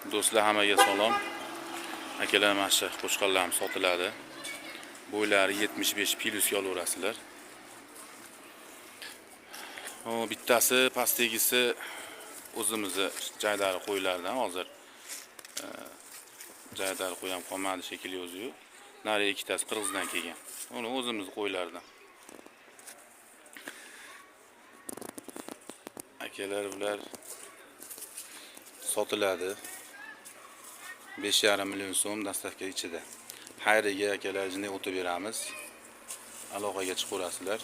Do'stlar, hammaga salom. Akalar, mana shu qo'chqorlarimiz sotiladi. Bo'ylari 75 plyusga olaverasizlar. Bittasi pastdagisi o'zimizni jaydari qo'ylardan, hozir jaydari qo'y ham qolmadi shekilli o'zi-yu. Nari ikkitasi Qirg'izdan kelgan. Uni o'zimiz qo'ylardan. Akalar, ular sotiladi. 5,5 million so'm dastavka ichida. Xayriga akalar jinni o'tib beramiz. Aloqaga chiqaverasizlar.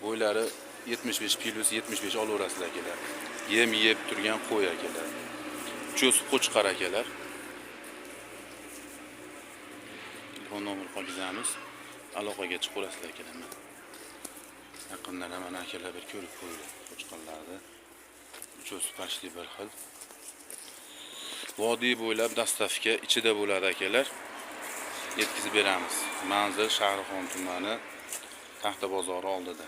Bo'ylari 75 plyus 75 olaverasizlar akalar. Yem yeb turgan qo'y akalar. Cho's qo'chqar akalar. Telefon nomer qoldiramiz. Aloqaga chiqaverasizlar akalar. Yaqindan mana akalar bir ko'rib qo'ydi qo'chqarlarni. Cho's pashli bir xil. Vodiy bo'ylab dastavka ichida bo'ladi akalar. Yetkazib beramiz. Manzil Shahrixon tumani, Taxta bozori oldida.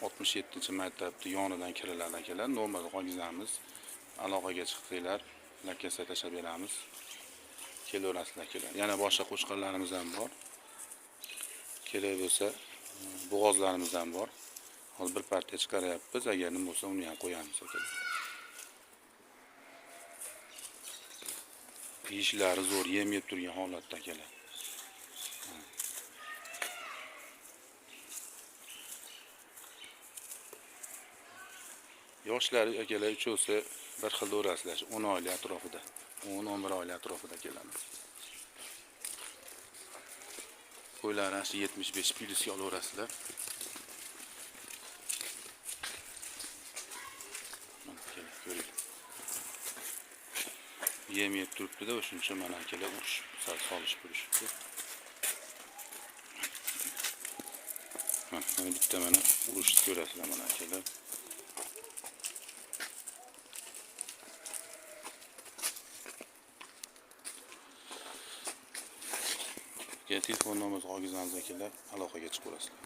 67-maktabni yonidan kiriladi akalar. Nomer qoldiramiz. Aloqaga chiqsanglar, lokatsiya tashlab beramiz. Kelaverasizlar akalar. Yana boshqa qo'chqorlarimiz ham bor. Kerak bo'lsa, bo'g'ozlarimiz ham bor. Hozir bir partiya chiqaryapmiz. Agar nima bo'lsa, uni ham qo'yamiz akalar. Ishlari zo'r, yem yeb turgan holatda akalar. Yoshlari akalar ucho'si bir xil o'rasizlar, 10 oylik atrofida, 10-11 oylik atrofida keladi. Qo'ylari 75 plyusga olaverasizlar. Yem yeb turibdi-da, o'shuncha mana akalar urush solish bo'lishibdi. Mana bitta mana urushni ko'rasizlar mana akalar. Telefon nomerimizni qoldirsangiz akalar, aloqaga chiqaverasizlar.